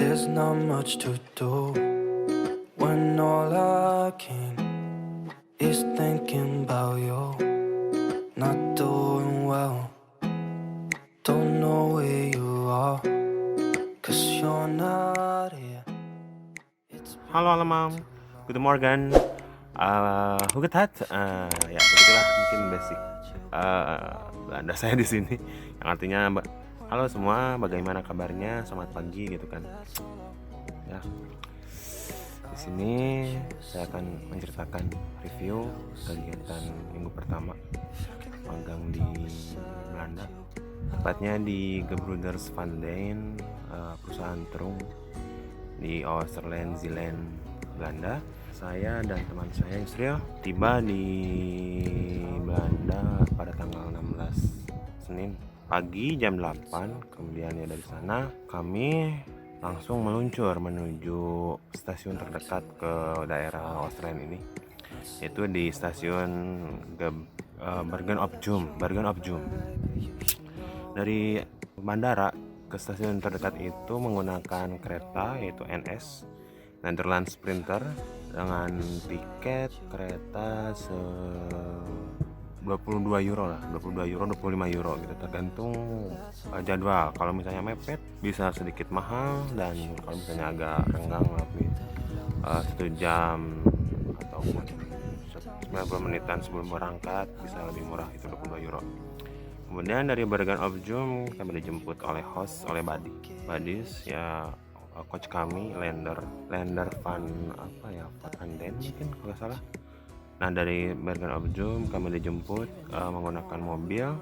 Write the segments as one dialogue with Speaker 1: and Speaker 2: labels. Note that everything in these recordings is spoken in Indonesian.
Speaker 1: There's not much to do when all I can is thinking about you. Not doing well, don't know where you are, 'cause you're not here.
Speaker 2: Halo Mam, good morning. Hoe gaat het? Ya begitulah mungkin basic Belanda saya di sini, yang artinya halo semua, bagaimana kabarnya? Selamat pagi gitu kan. Ya, di sini saya akan menceritakan review kegiatan minggu pertama magang di Belanda, tepatnya di Gebroeders Van Dijn, perusahaan Trung di Oosterland, Zeeland, Belanda. Saya dan teman saya Yusril tiba di Belanda pada tanggal 16 Senin pagi jam 8. Kemudian ya dari sana kami langsung meluncur menuju stasiun terdekat ke daerah Oosterland ini, yaitu di stasiun Bergen op Zoom. Dari bandara ke stasiun terdekat itu menggunakan kereta yaitu NS Netherlands Sprinter dengan tiket kereta 22 euro lah, 22 euro, 25 euro gitu, tergantung jadwal. Kalau misalnya mepet bisa sedikit mahal, dan kalau misalnya agak renggang lebih 1 jam atau 90 menitan sebelum berangkat bisa lebih murah, itu 22 euro. Kemudian dari Bergen op Zoom kami dijemput oleh Badis ya, coach kami Lander Van Den mungkin kalau nggak salah. Nah dari Bergen op Zoom kami dijemput menggunakan mobil.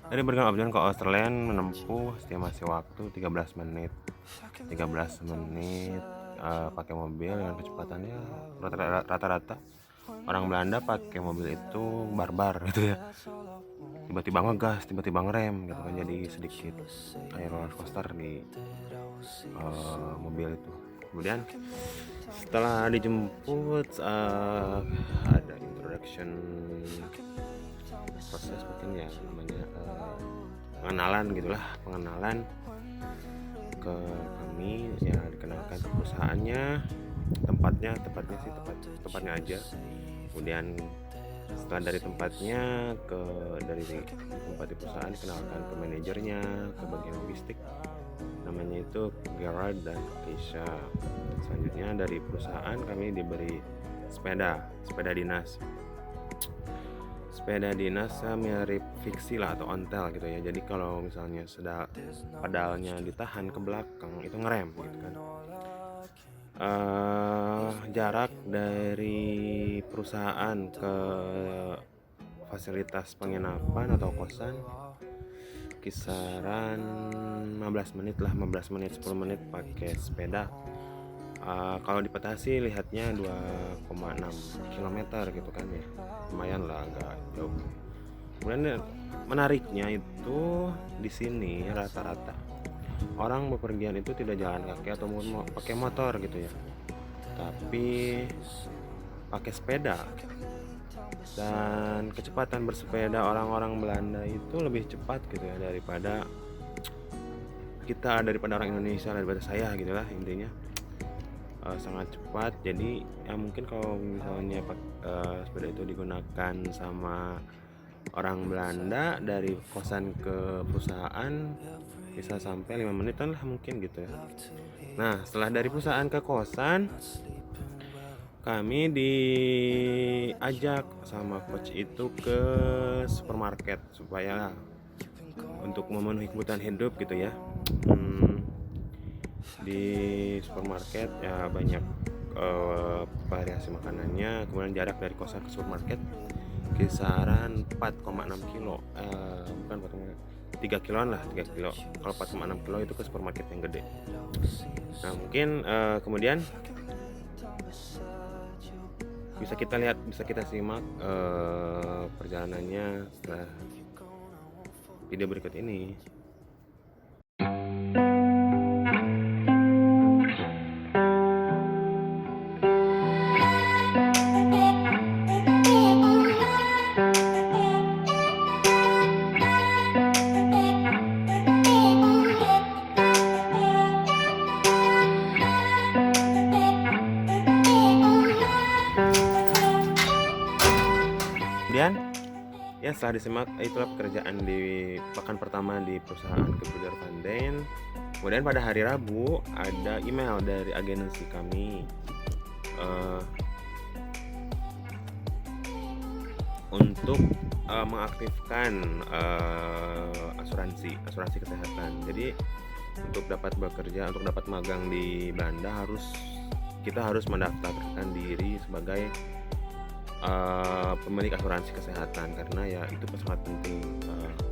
Speaker 2: Dari Bergen op Zoom ke Oosterland menempuh estimasi waktu 13 menit pakai mobil dengan kecepatannya rata-rata orang Belanda pakai mobil itu barbar gitu ya, tiba-tiba ngegas, tiba-tiba ngerem gitu kan, jadi sedikit kayak roller coaster di mobil itu. Kemudian setelah dijemput ada introduction proses mungkin ya namanya, pengenalan ke kami ya, dikenalkan ke perusahaannya, tempatnya aja. Kemudian setelah dari tempatnya dari tempat di perusahaan dikenalkan ke manajernya, ke bagian logistik, namanya itu Gerard dan Keisha. Selanjutnya dari perusahaan kami diberi sepeda dinas mirip fiksi lah atau ontel gitu ya. Jadi kalau misalnya pedalnya ditahan ke belakang itu ngerem gitu kan. Jarak dari perusahaan ke fasilitas penginapan atau kosan kisaran 15 menit 10 menit pakai sepeda. Kalau di peta sih lihatnya 2,6 km gitu kan ya, lumayan lah, agak jauh. Kemudian menariknya itu di sini rata-rata orang bepergian itu tidak jalan kaki atau pakai motor gitu ya, tapi pakai sepeda. Dan kecepatan bersepeda orang-orang Belanda itu lebih cepat gitu ya daripada orang Indonesia, daripada saya gitulah intinya. Sangat cepat. Jadi ya mungkin kalau misalnya sepeda itu digunakan sama orang Belanda dari kosan ke perusahaan bisa sampai 5 menitan lah mungkin gitu ya. Nah setelah dari perusahaan ke kosan, kami diajak sama coach itu ke supermarket supaya untuk memenuhi kebutuhan hidup gitu ya. Di supermarket ya banyak variasi makanannya. Kemudian jarak dari kosan ke supermarket kisaran 4,6 kilo, bukan 3 kiloan lah, 3 kilo. Kalau 4,6 kilo itu ke supermarket yang gede. Nah mungkin kemudian bisa kita simak perjalanannya setelah video berikut ini. setelah disimak, itulah pekerjaan di pekan pertama di perusahaan Gebruder Van Den. Kemudian pada hari Rabu ada email dari agensi kami untuk mengaktifkan asuransi kesehatan. Jadi untuk dapat bekerja, untuk dapat magang di Belanda kita harus mendaftarkan diri sebagai pemilik asuransi kesehatan, karena ya itu sangat penting,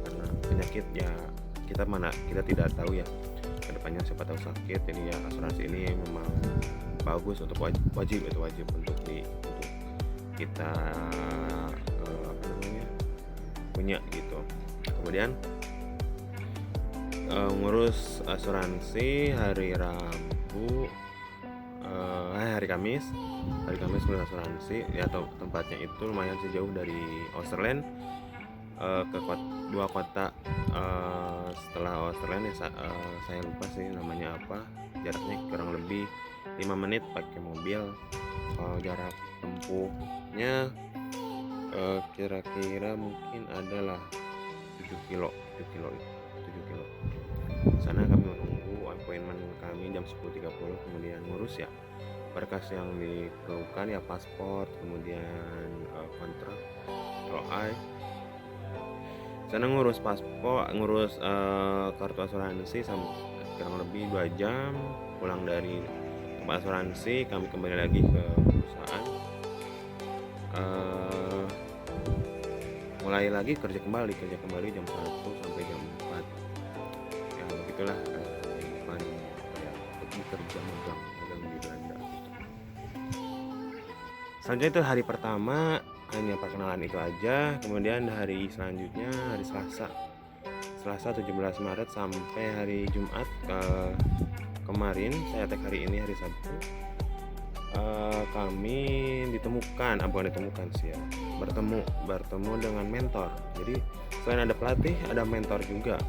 Speaker 2: karena penyakit ya kita tidak tahu ya kedepannya, siapa tahu sakit. Jadi ya asuransi ini memang bagus untuk wajib untuk kita punya gitu. Kemudian ngurus asuransi hari Rabu, hari Kamis ngurus asuransi ya, atau tempatnya itu lumayan sih jauh dari Oosterland, ke dua kota setelah Oosterland ya, saya lupa sih namanya apa, jaraknya kurang lebih 5 menit pakai mobil. Jarak tempuhnya kira-kira mungkin adalah 7 kilo. Sana kami menunggu appointment kami jam 10.30, kemudian ngurus ya berkas yang diperlukan ya, paspor, kemudian kontrak LOI. Sana ngurus paspor, ngurus kartu asuransi kurang lebih 2 jam. Pulang dari tempat asuransi kami kembali lagi ke perusahaan, mulai lagi kerja kembali jam 1 sampai jam 4. Ya begitulah kehidupan ya bekerja magang di Belanda gitu. Selanjutnya itu hari pertama hanya perkenalan itu aja. Kemudian hari selanjutnya hari Selasa 17 Maret sampai hari Jumat kemarin, saya tag hari ini hari Sabtu, kami bertemu dengan mentor. Jadi selain ada pelatih, ada mentor juga.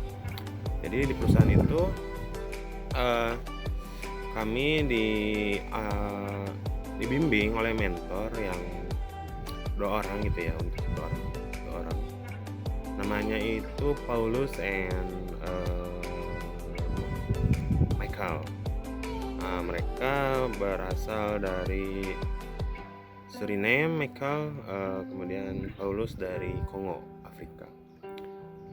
Speaker 2: Jadi di perusahaan itu kami dibimbing oleh mentor yang 2 orang gitu ya, untuk 2 orang. Namanya itu Paulus and Michael. Mereka berasal dari Suriname, Michael, kemudian Paulus dari Kongo, Afrika.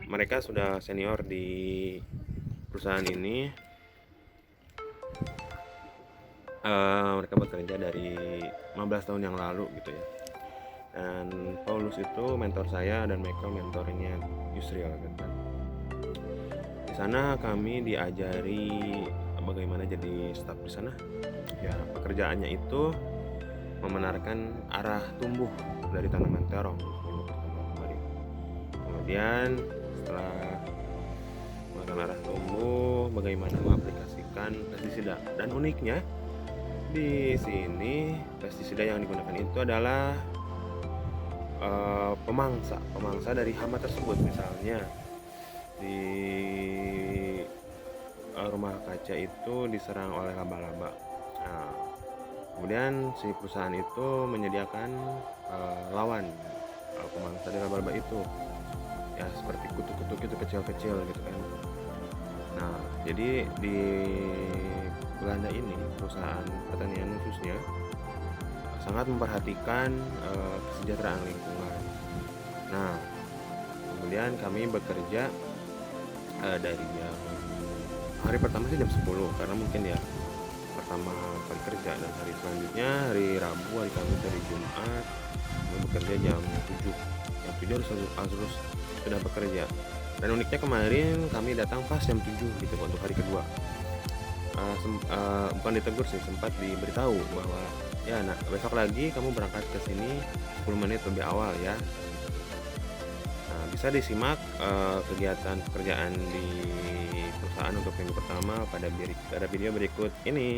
Speaker 2: Mereka sudah senior di perusahaan ini. Mereka bekerja dari 15 tahun yang lalu gitu ya. Dan Paulus itu mentor saya dan Michael mentornya Yusriel gitu. Di sana kami diajari bagaimana jadi staf di sana. Ya, pekerjaannya itu membenarkan arah tumbuh dari tanaman terong Kemudian setelah membenarkan arah tumbuh, bagaimana mengaplikasikan pestisida. Dan uniknya di sini pestisida yang digunakan itu adalah pemangsa dari hama tersebut. Misalnya di rumah kaca itu diserang oleh laba-laba. Nah, kemudian si perusahaan itu menyediakan lawan pemangsa dari laba-laba itu, ya seperti kutu-kutu gitu kecil-kecil gitu kan. Nah, jadi di Belanda ini perusahaan pertanian khususnya sangat memperhatikan kesejahteraan lingkungan. Nah, kemudian kami bekerja dari hari pertama sih jam 10 karena mungkin ya pertama kali kerja, dan hari selanjutnya hari Rabu, hari Kamis, hari Jumat kami bekerja jam 7. Jam 7 harus sudah bekerja. Dan uniknya kemarin kami datang pas jam 7 gitu untuk hari kedua. Bukan ditegur sih, sempat diberitahu bahwa ya besok lagi kamu berangkat ke sini 10 menit lebih awal ya. Nah, bisa disimak kegiatan pekerjaan di perusahaan untuk minggu pertama pada video berikut ini.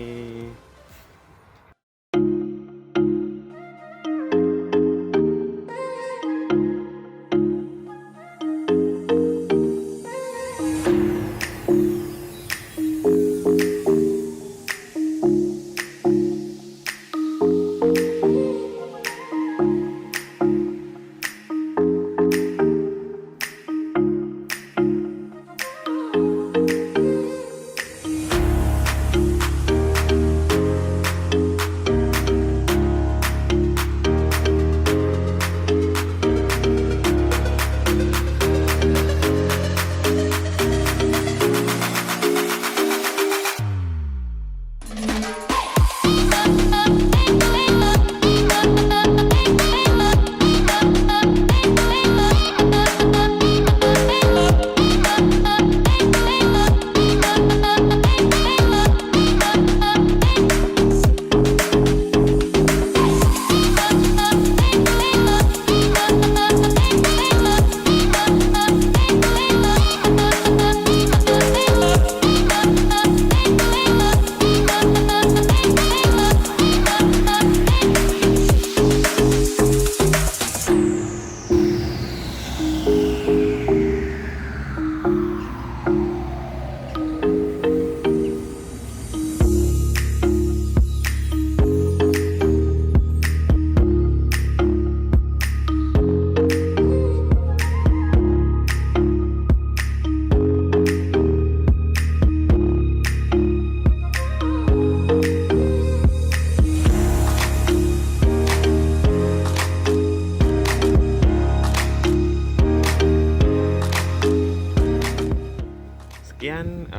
Speaker 2: Sekian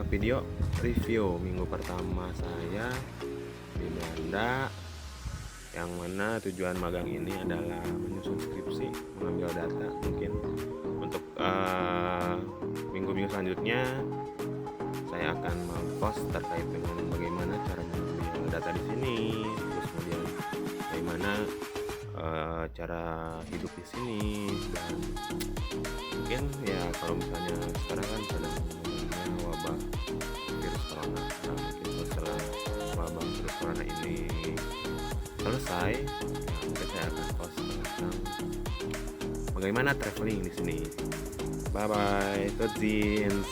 Speaker 2: video review minggu pertama saya di Belanda, yang mana tujuan magang ini adalah menyusun skripsi, mengambil data. Mungkin untuk minggu-minggu selanjutnya saya akan mempost terkait dengan bagaimana cara mengambil data di sini, terus kemudian bagaimana cara hidup di sini, dan mungkin ya kalau misalnya sekarang kan sedang namanya wabah virus corona. Nah, mungkin setelah wabah virus corona ini selesai, ya mungkin saya akan post tentang bagaimana traveling di sini. Bye bye, tot ziens.